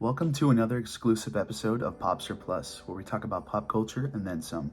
Welcome to another exclusive episode of Popster Plus, where we talk about pop culture and then some.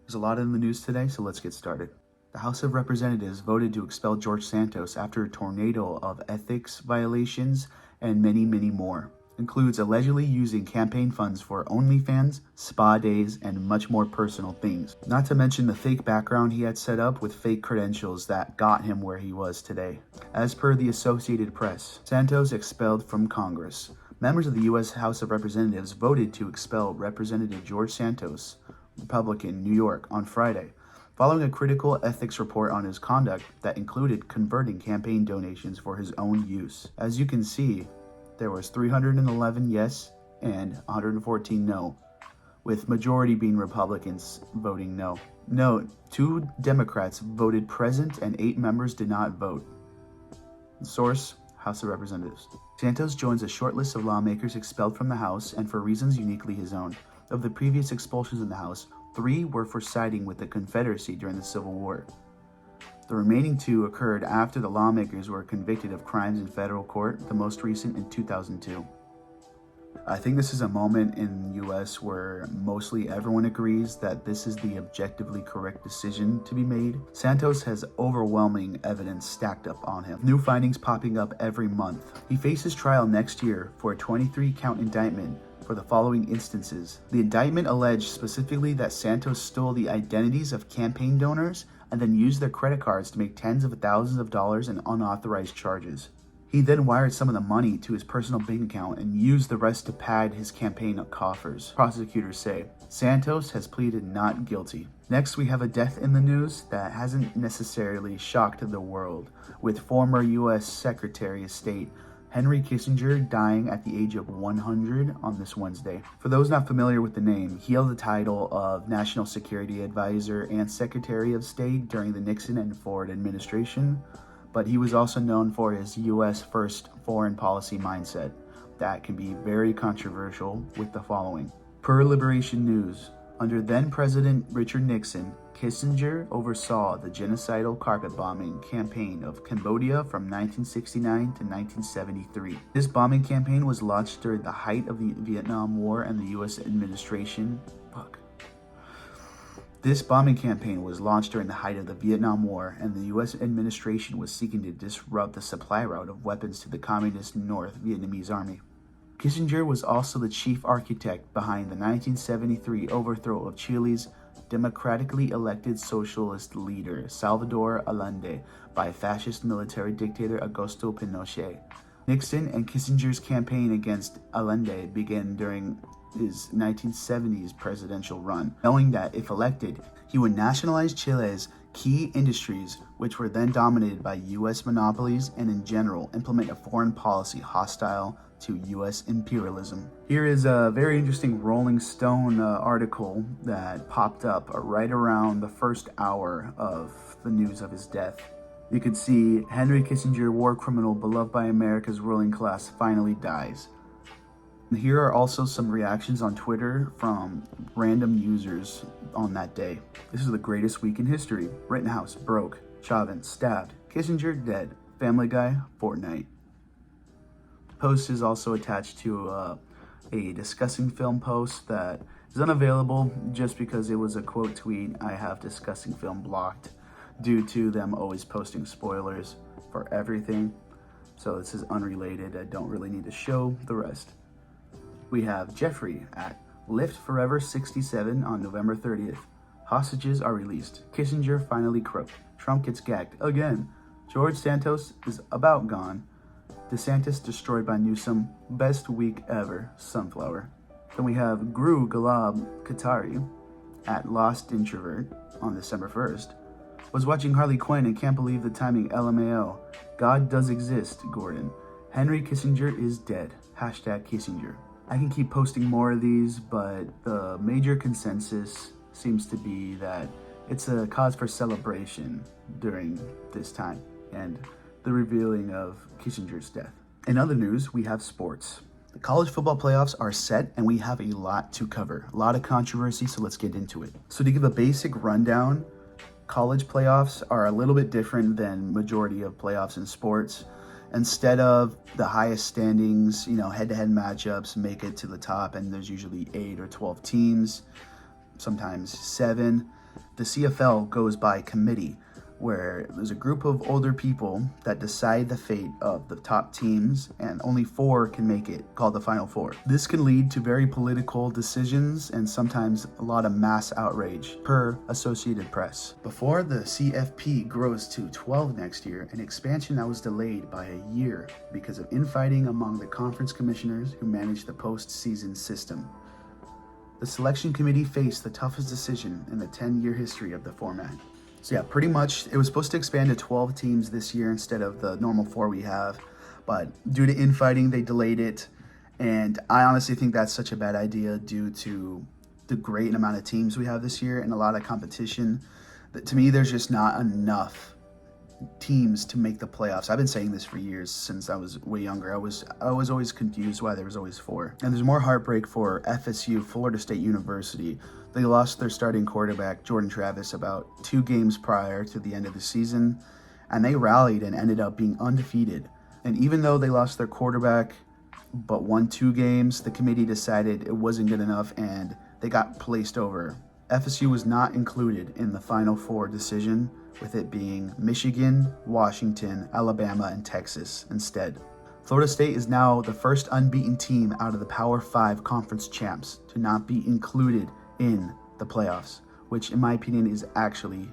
There's a lot in the news today, so let's get started. The House of Representatives voted to expel George Santos after a tornado of ethics violations and many more. Includes allegedly using campaign funds for OnlyFans, spa days, and much more personal things. Not to mention the fake background he had set up with fake credentials that got him where he was today. As per the Associated Press, Santos expelled from Congress. Members of the U.S. House of Representatives voted to expel Representative George Santos, Republican, New York, on Friday, following a critical ethics report on his conduct that included converting campaign donations for his own use. As you can see, there was 311 yes and 114 no, with majority being Republicans voting no. Note, 2 Democrats voted present and 8 members did not vote. Source, House of Representatives. Santos joins a short list of lawmakers expelled from the House and for reasons uniquely his own. Of the previous expulsions in the House, 3 were for siding with the Confederacy during the Civil War. The remaining 2 occurred after the lawmakers were convicted of crimes in federal court, the most recent in 2002. I think this is a moment in the U.S. where mostly everyone agrees that this is the objectively correct decision to be made. Santos has overwhelming evidence stacked up on him, new findings popping up every month. He faces trial next year for a 23-count indictment for the following instances. The indictment alleged specifically that Santos stole the identities of campaign donors and then used their credit cards to make tens of thousands of dollars in unauthorized charges. He then wired some of the money to his personal bank account and used the rest to pad his campaign coffers. Prosecutors say Santos has pleaded not guilty. Next, we have a death in the news that hasn't necessarily shocked the world, with former U.S. Secretary of State Henry Kissinger dying at the age of 100 on this Wednesday. For those not familiar with the name, he held the title of National Security Advisor and Secretary of State during the Nixon and Ford administration, but he was also known for his U.S. first foreign policy mindset that can be very controversial with the following. Per Liberation News, under then-President Richard Nixon, Kissinger oversaw the genocidal carpet bombing campaign of Cambodia from 1969 to 1973. This bombing campaign was launched during the height of the Vietnam War and the U.S. administration. This bombing campaign was launched during the height of the Vietnam War, and the U.S. administration was seeking to disrupt the supply route of weapons to the Communist North Vietnamese Army. Kissinger was also the chief architect behind the 1973 overthrow of Chile's democratically elected socialist leader Salvador Allende by fascist military dictator Augusto Pinochet. Nixon and Kissinger's campaign against Allende began during his 1970s presidential run, knowing that if elected, he would nationalize Chile's key industries, which were then dominated by U.S. monopolies, and in general implement a foreign policy hostile to U.S. imperialism. Here is a very interesting Rolling Stone article that popped up right around the first hour of the news of his death. You could see Henry Kissinger, war criminal beloved by America's ruling class, finally dies. And here are also some reactions on Twitter from random users on that day. This is the greatest week in history. Rittenhouse broke. Chauvin stabbed. Kissinger dead. Family Guy, Fortnite. Post is also attached to a discussing film post that is unavailable just because it was a quote tweet. I have discussing film blocked due to them always posting spoilers for everything. So this is unrelated. I don't really need to show the rest. We have Jeffrey at Lift Forever 67 on November 30th. Hostages are released. Kissinger finally croaked. Trump gets gagged again. George Santos is about gone. DeSantis destroyed by Newsom. Best week ever. Sunflower. Then we have Gru Galab Qatari at Lost Introvert on December 1st. Was watching Harley Quinn and can't believe the timing. LMAO. God does exist, Gordon. Henry Kissinger is dead. Hashtag Kissinger. I can keep posting more of these, but the major consensus seems to be that it's a cause for celebration during this time and the revealing of Kissinger's death. In other news, we have sports. The college football playoffs are set and we have a lot to cover. A lot of controversy, so let's get into it. So to give a basic rundown, college playoffs are a little bit different than majority of playoffs in sports. Instead of the highest standings, head-to-head matchups make it to the top, and there's usually 8 or 12 teams, sometimes 7. The CFL goes by committee, where there's a group of older people that decide the fate of the top teams, and only 4 can make it, called the Final Four. This can lead to very political decisions and sometimes a lot of mass outrage, per Associated Press. Before the CFP grows to 12 next year, an expansion that was delayed by a year because of infighting among the conference commissioners who manage the postseason system. The selection committee faced the toughest decision in the 10-year history of the format. So yeah, pretty much it was supposed to expand to 12 teams this year instead of the normal 4 we have, but due to infighting, they delayed it. And I honestly think that's such a bad idea due to the great amount of teams we have this year and a lot of competition. That, to me, there's just not enough teams to make the playoffs. I've been saying this for years since I was way younger. I was always confused why there was always 4. And there's more heartbreak for FSU, Florida State University. They lost their starting quarterback, Jordan Travis, about 2 games prior to the end of the season, and they rallied and ended up being undefeated. And even though they lost their quarterback but won 2 games, the committee decided it wasn't good enough and they got placed over. FSU was not included in the Final Four decision, with it being Michigan, Washington, Alabama, and Texas instead. Florida State is now the first unbeaten team out of the Power 5 conference champs to not be included in the playoffs, which in my opinion is actually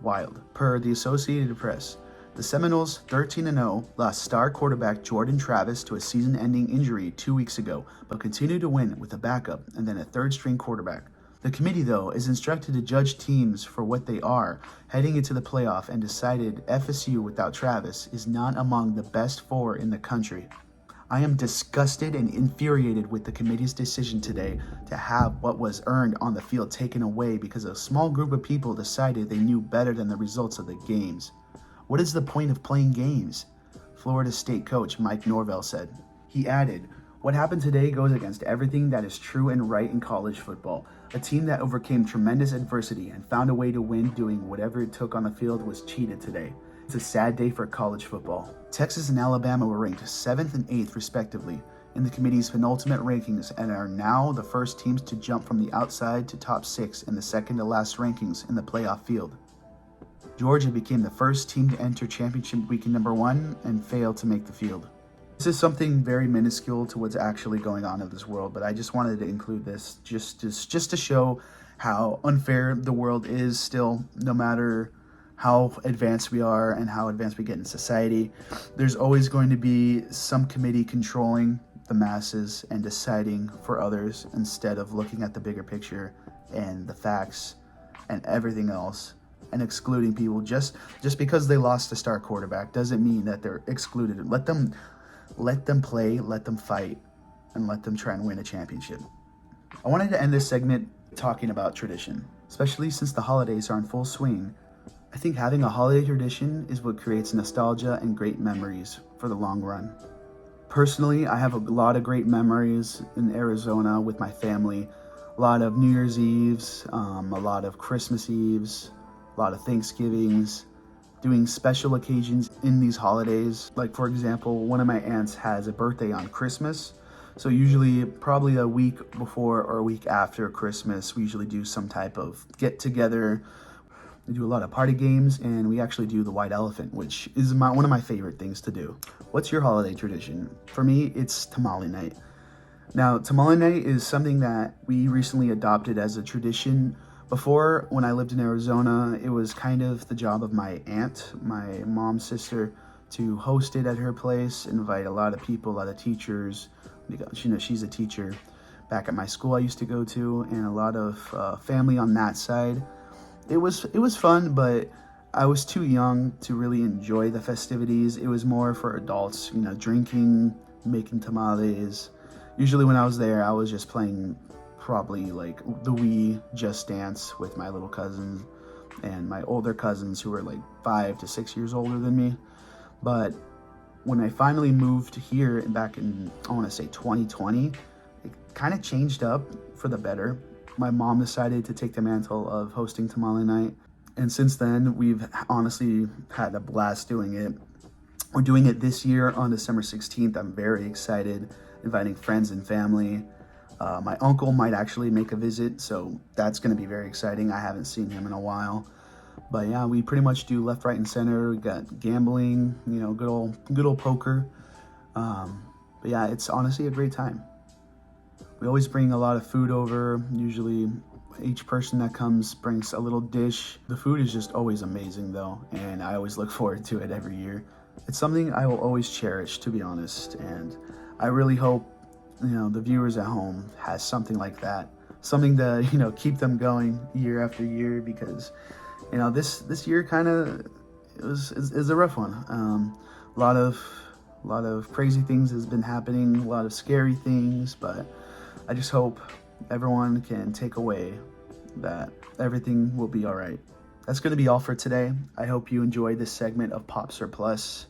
wild. Per the Associated Press, the Seminoles, 13-0, lost star quarterback Jordan Travis to a season-ending injury 2 weeks ago, but continued to win with a backup and then a third-string quarterback. The committee, though, is instructed to judge teams for what they are heading into the playoff and decided FSU without Travis is not among the best 4 in the country. I am disgusted and infuriated with the committee's decision today to have what was earned on the field taken away because a small group of people decided they knew better than the results of the games. What is the point of playing games? Florida State coach Mike Norvell said. He added, "What happened today goes against everything that is true and right in college football. A team that overcame tremendous adversity and found a way to win doing whatever it took on the field was cheated today. It's a sad day for college football." Texas and Alabama were ranked 7th and 8th respectively in the committee's penultimate rankings and are now the first teams to jump from the outside to top 6 in the second to last rankings in the playoff field. Georgia became the first team to enter championship weekend number 1 and failed to make the field. This is something very minuscule to what's actually going on in this world, but I just wanted to include this just to show how unfair the world is still, no matter how advanced we are and how advanced we get in society. There's always going to be some committee controlling the masses and deciding for others instead of looking at the bigger picture and the facts and everything else and excluding people just because they lost a star quarterback doesn't mean that they're excluded. Let them play, let them fight, and let them try and win a championship. I wanted to end this segment talking about tradition, especially since the holidays are in full swing. I think having a holiday tradition is what creates nostalgia and great memories for the long run. Personally, I have a lot of great memories in Arizona with my family. A lot of New Year's Eves, a lot of Christmas Eves, a lot of Thanksgivings, doing special occasions in these holidays. Like, for example, one of my aunts has a birthday on Christmas. So usually probably a week before or a week after Christmas, we usually do some type of get together. We do a lot of party games, and we actually do the white elephant, which is one of my favorite things to do. What's your holiday tradition? For me, it's tamale night. Now, tamale night is something that we recently adopted as a tradition. Before, when I lived in Arizona, it was kind of the job of my aunt, my mom's sister, to host it at her place, invite a lot of people, a lot of teachers, because she's a teacher back at my school I used to go to, and a lot of family on that side. It was fun, but I was too young to really enjoy the festivities. It was more for adults, drinking, making tamales. Usually when I was there, I was just playing probably like the Wii Just Dance with my little cousins and my older cousins who were like 5 to 6 years older than me. But when I finally moved here back in, I want to say 2020, it kind of changed up for the better. My mom decided to take the mantle of hosting tamale night, and since then we've honestly had a blast doing it. We're doing it this year on December 16th. I'm very excited, inviting friends and family. My uncle might actually make a visit, so that's going to be very exciting. I haven't seen him in a while. But yeah, we pretty much do left, right, and center. We got gambling, good old poker. But yeah, it's honestly a great time. We always bring a lot of food over. Usually each person that comes brings a little dish. The food is just always amazing though, and I always look forward to it every year. It's something I will always cherish, to be honest, and I really hope, the viewers at home has something like that. Something to, keep them going year after year, because, this year kind of is a rough one. A lot of crazy things has been happening, a lot of scary things, but I just hope everyone can take away that everything will be all right. That's going to be all for today. I hope you enjoyed this segment of Pop Surplus.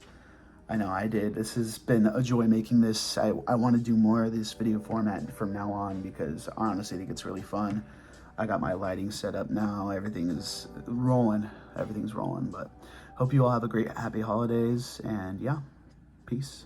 I know I did. This has been a joy making this. I want to do more of this video format from now on, because I honestly think it's really fun. I got my lighting set up now. Everything is rolling. Everything's rolling. But hope you all have a great, happy holidays. And yeah, peace.